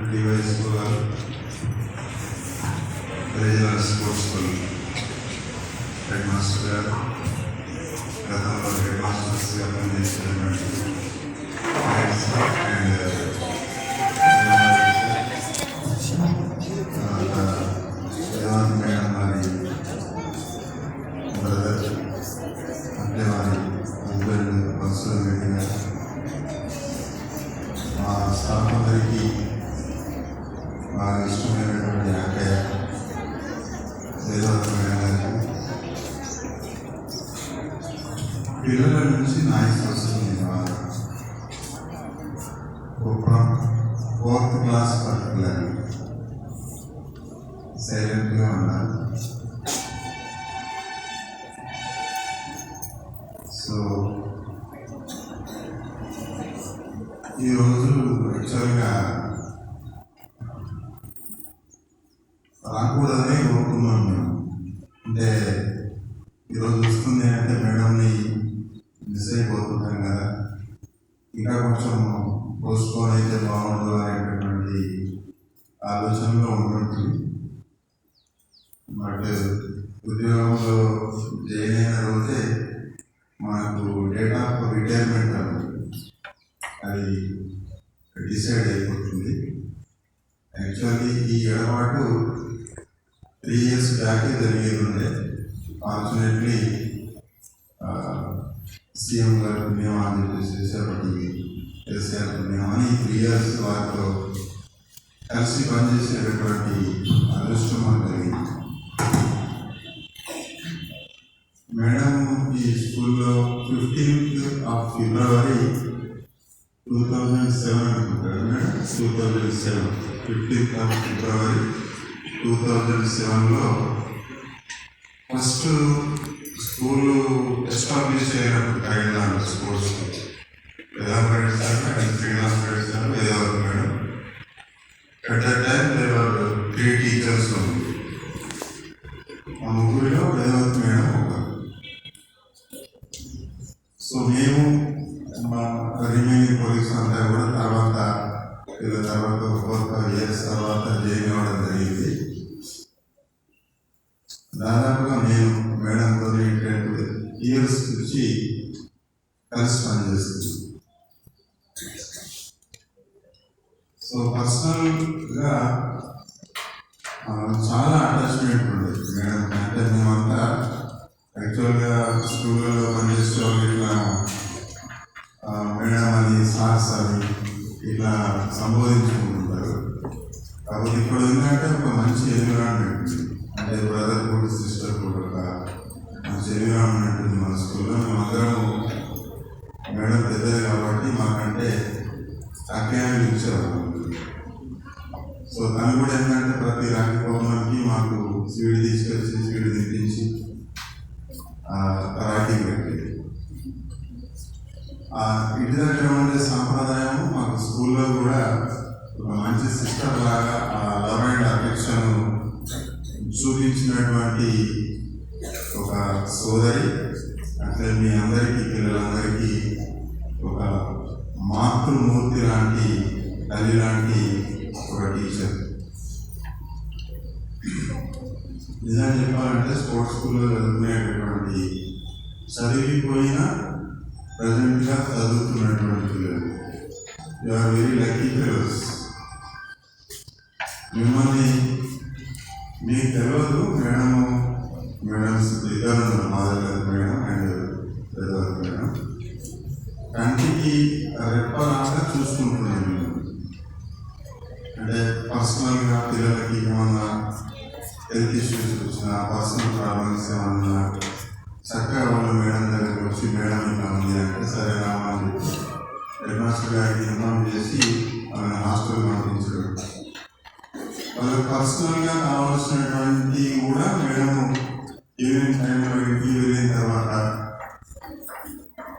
Device గారు regional sports school head master గారు, గతంలో హెడ్ మాస్టర్స్గా పనిచేసినటువంటి అండ్ రేవంత్ మేడం వారి బ్రదర్ అంటే వారి హస్బెండ్ బస్సు రెడ్డి గారు, మా స్టాఫ్ అందరికీ బాగా ఇష్టమైనటువంటి అక్కయ్య రేవంత్ మేడం గారికి, పిల్లల నుంచి నాయస్ వస్తుంది. బాగా ఫోర్త్ క్లాస్ పర్టికులర్ సైలెంట్గా ఉన్నారు. సో ఈరోజు యాక్చువల్గా రాకూడదనే కోరుకున్నాం మేము. అంటే ఈరోజు వస్తుంది అంటే మేడంని మిస్ అయిపోతున్నాం కదా, ఇంకా కొంచెం పోస్ట్పోన్ అయితే బాగుండదు అనేటటువంటి ఆలోచనలో ఉంటుంది. బట్ ఉద్యోగంలో జాయిన్ అయిన రోజే మనకు డేట్ ఆఫ్ రిటైర్మెంట్ అది డిసైడ్ అయిపోతుంది. యాక్చువల్లీ ఈ ఎడబాటు 3 years బ్యాకే జరిగేది ఉండే. ఫార్చునేట్లీ సీఎం గారు పుణ్యం అని చెప్పేసి ఒకటి కేసీఆర్ పుణ్యం అని 3 years వారితో కలిసి పనిచేసేటటువంటి అదృష్టం మనకు కలిగింది. మేడం ఈ స్కూల్లో 15th of February 2007 అనుకుంటారు మేడం. 2007 15th of February 2007లో ఫస్ట్ స్కూల్ ఎస్టాబ్లిష్ అయినప్పుడు కైలాన్ sports Vedapareddy sir and Srinivasareddy sir Vedavathi madam. At that time there are 3 teachers ఉంది. ఆ ముగ్గురిలో వేదావతి మేడం ఒకరు. సో మేము మా రిమైనింగ్ కొలీగ్స్ అంతా కూడా తర్వాత 4-5 years తర్వాత జాయిన్ అవ్వడం జరిగింది. దాదాపుగా నేను మేడంతో 10 years నుంచి కలిసి పనిచేస్తుంది. సో పర్సనల్గా చాలా అటాచ్మెంట్ ఉండేది మేడం. అంటే మేమంతా యాక్చువల్గా స్కూళ్ళలో పనిచేసే వాళ్ళు ఇట్లా మేడం అని సార్స్ అని ఇట్లా సంబోధించుకుంటుంటారు. కాబట్టి ఇక్కడ ఏంటంటే ఒక మంచి ఎన్విరాన్మెంట్, అంటే బ్రదర్ కూడా సిస్టర్ కూడా ఒక మంచి ఎన్విరాన్మెంట్ ఉంది మన స్కూల్లో. మేమందరము మేడం పెద్దది కాబట్టి మాకంటే అక్కయ్యని పిలిచేవాళ్ళం. సో తను కూడా ఏంటంటే ప్రతి రాఖీ పౌర్ణమికి మాకు స్వీట్ తీసుకొచ్చి స్వీట్ తినిపించి రాఖీ పెట్టేది. ఇంటి దగ్గర ఉండే సాంప్రదాయం మాకు స్కూల్లో కూడా ఒక మంచి సిస్టర్ లాగా లవ్ అండ్ అఫెక్షన్ చూపించినటువంటి ఒక సోదరి. అట్లే మీ అందరికీ పిల్లలందరికీ ఒక మాతృమూర్తి లాంటి తల్లి లాంటి ఒక టీచర్. నిజంగా చెప్పాలంటే స్పోర్ట్స్ స్కూల్లో చదువుకునేటటువంటి చదివిపోయిన ప్రజెంట్గా చదువుతున్నటువంటి పిల్లలు you are very lucky fellows. మిమ్మల్ని మీకు తెలియదు మేడమ్స్ ఇద్దరు Madhav madam and Vedavathi madam కంటికి రెప్పలాగా చూసుకుంటున్నాను. అంటే పర్సనల్గా పిల్లలకి ఏమన్నా హెల్త్ ఇష్యూస్ వచ్చినా, పర్సనల్ ప్రాబ్లమ్స్ ఏమన్నా చక్కగా వాళ్ళు మేడం దగ్గరికి వచ్చి మేడం ఇలా ఉంది అంటే సరే రామా అని చెప్పి హెడ్ మాస్టర్ గారికి ఇన్ఫార్మ్ చేసి వాళ్ళని హాస్టల్ పంపించడం. వాళ్ళకి పర్సనల్గా కావాల్సినటువంటి కూడా మేడం ఈవినింగ్ టైంలో ఇంటికి వెళ్ళిన తర్వాత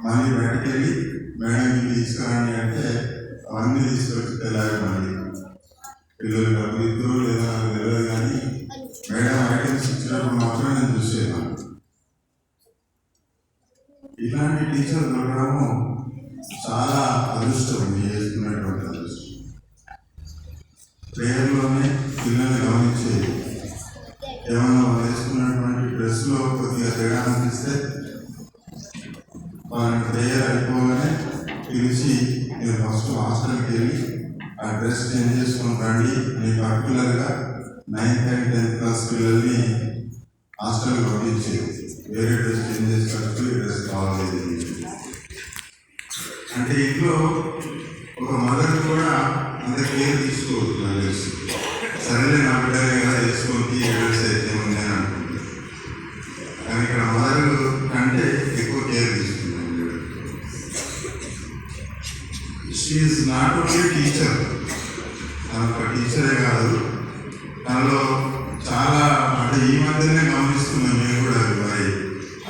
మళ్ళీ బయటకు వెళ్ళి మేడం ఇంటికి తీసుకురండి అంటే అవన్నీ తీసుకొచ్చి తెల్లారి మళ్ళీ పిల్లలు డబ్బులు ఇద్దరు లేదా నాకు తెలియదు, కానీ మేడం ఐటమ్స్ ఇచ్చినప్పుడు మాత్రం నేను చూసేవాను. ఇలాంటి టీచర్ దొరకడము చాలా అదృష్టం, చేసుకునేటువంటి అదృష్టం. ప్రేయర్లోనే పిల్లల్ని గమనించేది. ఏమన్నా వాళ్ళు వేసుకున్నటువంటి డ్రెస్లో కొద్దిగా తేడా అనిపిస్తే వాళ్ళని ప్రేయర్ అయిపోగానే పిలిచి మీరు ఫస్ట్ హాస్టల్కి వెళ్ళి ఆ డ్రెస్ చేంజ్ చేసుకొని రండి అని పర్టికులర్గా 9th and 10th క్లాస్ పిల్లల్ని హాస్టల్కి పంపించేది. వేరే డ్రెస్ చేంజ్ చేసుకొచ్చి డ్రెస్ కావాలి అంటే ఇంట్లో ఒక మదర్ కూడా అంత కేర్ తీసుకోవద్దు. నాకు తెలుసు, సరేలే నా బిడ్డలే కదా వేసుకొని డ్రెస్ అయితే ఉంది అని అనుకుంటుంది. కానీ ఇక్కడ మదర్ కంటే ఎక్కువ కేర్ తీసుకుంటుంది. She is not only teacher, తను ఒక టీచరే కాదు, తనలో చాలా అంటే ఈ మధ్యనే గమనిస్తున్నాం మేము కూడా. మరి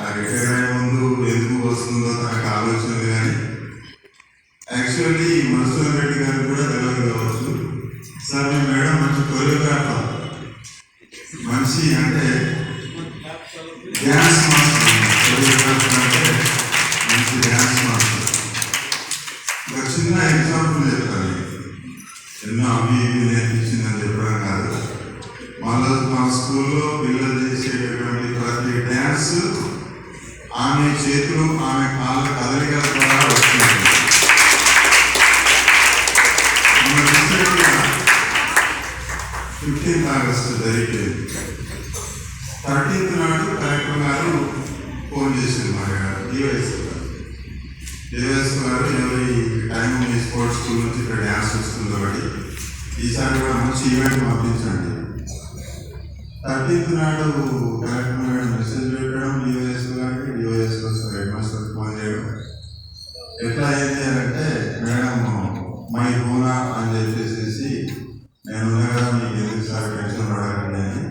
ఆ రిటైర్ అయ్యే ముందు ఎందుకు వస్తుందో తనకు ఆలోచన కానీ యాక్చువల్లీ మధుసూదన్ రెడ్డి గారికి కూడా తెలియదు కావచ్చు. సార్ మీ మేడం మంచి కొరియోగ్రాఫర్, మంచి అంటే డ్యాన్స్ మాస్టర్, కొరియోగ్రాఫర్ అంటే మంచి డ్యాన్స్ మాస్టర్. ఒక చిన్న ఎగ్జాంపుల్ చెప్తాను. ఎన్నో అవి ఇవి నేర్పించిందని చెప్పడం కాదు, మా స్కూల్లో పిల్లలు చేసేటటువంటి ప్రతి డ్యాన్స్ ఆమె చేతులు ఆమె కాళ్ళ కదలికల ద్వారా వస్తుంది. 15th ఆగస్టు జరిగేది. 13th నాడు కలెక్టర్ గారు ఫోన్ చేసింది మా డివైఎస్ గారు, ఎవరి టైం మీ స్పోర్ట్స్ స్కూల్ నుంచి ఇక్కడ డ్యాన్స్ వస్తుంది కాబట్టి ఈసారి కూడా మంచి ఈవెంట్ పంపించండి. 13th నాడు కలెక్టర్ గారు మెసేజ్ పెట్టడం డివైఎస్ గారికి, డివైఎస్ వస్తారు హెడ్ మాస్టర్ ఫోన్ చేయడం. ఎట్లా అయింది అంటే మేడం మై హోనా అని చెప్పేసి నేను కదా మీకు ఎందుకు సార్ టెన్షన్ పడాలండి అని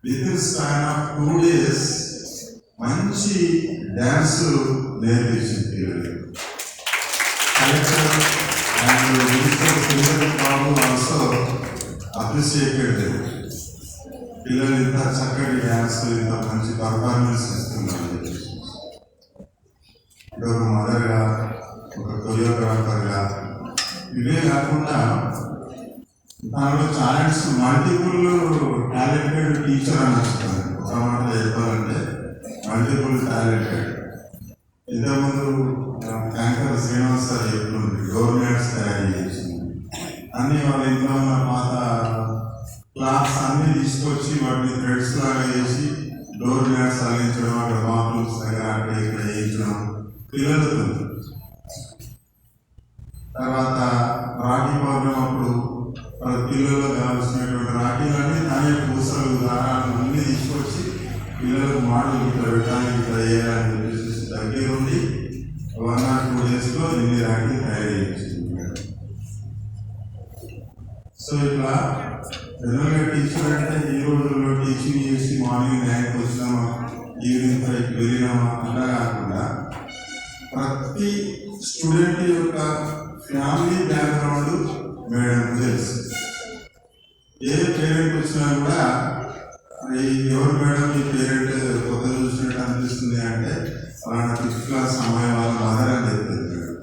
with in span of 2 days మంచి డ్యాన్స్ నేర్పించింది పిల్లలు. Collector and minister Sridhar Babu also appreciated. పిల్లలు ఇంత చక్కటి డ్యాన్స్, ఇంత మంచి పర్ఫార్మెన్స్ ఇస్తున్నారు. ఒక మదర్గా, ఒక కొరియోగ్రాఫర్గా, ఇవే కాకుండా తనలో టాలెంట్స్ మల్టిపుల్ టాలెంటెడ్ టీచర్ అని వస్తుంది. ఒక మాట చెప్పాలంటే మల్టిపుల్ టాలెంటెడ్. ఇంతకుముందు యాంకర్ శ్రీనివాస్ సార్ చెప్తుంది డోర్ మ్యాట్స్ తయారు చేసింది. అన్నీ వాళ్ళ ఇంట్లో ఉన్న పాత క్లాత్స్ అన్నీ తీసుకొచ్చి వాటిని థ్రెడ్స్ లాగా వేసి డోర్ మ్యాట్స్ అల్లించడం, అక్కడ బాత్రూమ్స్ దగ్గర అక్కడ ఇక్కడ వేయించడం పిల్లలతో. తర్వాత రాఖీ పౌర్ణమి అప్పుడు వాళ్ళ పిల్లల్లో కావాల్సినటువంటి రాఖీలన్నీ తనే పూసలు దారాలు అన్నీ తీసుకొచ్చి పిల్లలకు మాటలు ఇట్లా పెట్టాలి ఇట్లా వేయాలని చెప్పేసి దగ్గరుండి 1 or 2 daysలో ఇన్ని రాఖీలు తయారు చేయించింది. సో ఇట్లా జనరల్గా టీచర్ అంటే ఈ రోజుల్లో టీచింగ్ చేసి మార్నింగ్ 9కి వచ్చినామా ఈవినింగ్ 5కి వెళ్ళినామా అలా కాకుండా ప్రతి స్టూడెంట్ యొక్క ఫ్యామిలీ బ్యాక్గ్రౌండ్ మేడం తెలుసు. ఏ పేరెంట్ వచ్చినా కూడా ఎవరు మేడం ఈ పేరెంట్ కొత్త చూసినట్టు అనిపిస్తుంది అంటే అలాంటి 5th క్లాస్ అమ్మాయి వాళ్ళ మదర్ అని చెప్తుంది మేడం.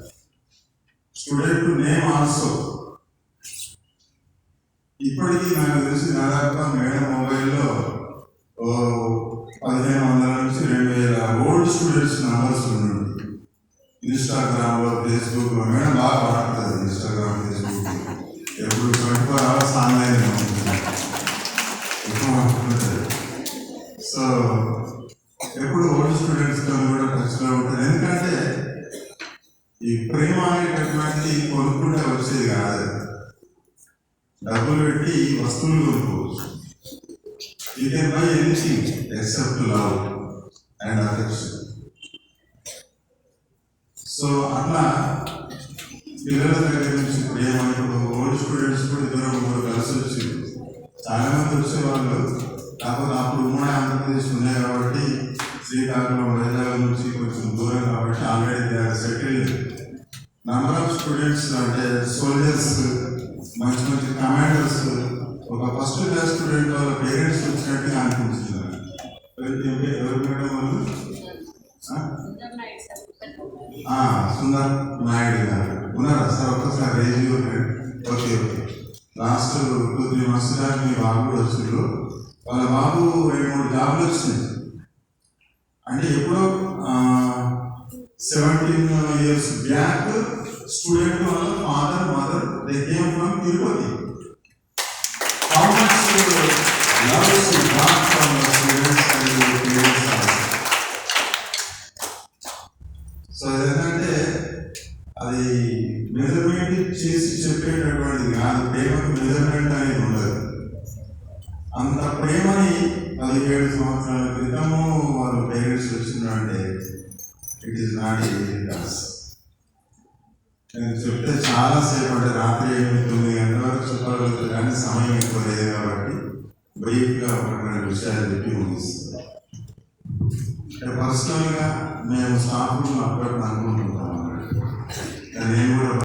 Student name also. ఇప్పటికీ నాకు తెలిసి దాదాపుగా మేడం మొబైల్లో 1500 నుంచి 2000 ఓల్డ్ స్టూడెంట్స్ నంబర్స్ ఉన్నాయి. ఇన్స్టాగ్రామ్లో, ఫేస్బుక్లో మేడం బాగా వాడుతుంది. ఇన్స్టాగ్రామ్, ఫేస్బుక్ ఎప్పుడు 24 hours ఆన్లైన్ ఉంటుంది. సో ఎప్పుడు ఓల్డ్ స్టూడెంట్స్తో కూడా టచ్లో ఉంటుంది. ఎందుకంటే ఈ ప్రేమ అనేటటువంటి కొనుక్కుంటే వచ్చేది కాదు. డబ్బులు పెట్టి వస్తువులు కొనుక్కోవచ్చు. You can buy anything except love and affection. So అట్లా పిల్లల దగ్గర నుంచి ప్రేమ. ఇప్పుడు ఓల్డ్ స్టూడెంట్స్ కూడా 2-3 కలిసి వచ్చింది. చాలా మంది వచ్చేవాళ్ళు. కాకపోతే అప్పుడు ఉమ్మడి ఆంధ్రప్రదేశ్ ఉన్నాయి కాబట్టి శ్రీకాకుళం, వైజాగ్ నుంచి కొంచెం దూరం కాబట్టి already they are settled. Number of students అంటే సోల్జర్స్, మంచి మంచి కమాండర్స్, ఒక ఫస్ట్ క్లాస్ స్టూడెంట్ వాళ్ళ పేరెంట్స్ వచ్చినట్టుగా అనిపించున్నారు. ఎవరు మేడం వాళ్ళు? సుందర్ నాయుడు గారు ఉన్నారా సార్? ఒక్కసారి raise. Okay okay. Last 2-3 months దాకా మీ బాబు కూడా వచ్చారు. వాళ్ళ బాబు 2-3 జాబ్లు వచ్చినాయి. అంటే ఎప్పుడో 17 years బ్యాక్ స్టూడెంట్ వాళ్ళ father mother they came from Tirupati. How much love is got from the students and the parents also. So ఏంటంటే అది మెజర్మెంట్ చేసి చెప్పేటటువంటిది కాదు. ప్రేమకు మెజర్మెంట్ అనేది ఉండదు. అంత ప్రేమని 17 సంవత్సరాల క్రితము వాళ్ళు పేరెంట్స్ వచ్చిందంటే it is not easy task. నేను చెప్తే చాలాసేపు అంటే రాత్రి 8-9 గంటల వరకు చెప్పగలుగుతారు, కానీ సమయం ఎక్కువ లేదు కాబట్టి బ్రీఫ్గా ఒక 2 విషయాలు చెప్పి ముగిస్తాను. పర్సనల్గా మేము స్టాఫ్ రూమ్ అప్పుడప్పుడు అనుకుంటుంటాం అన్నట్టు. నేను కూడా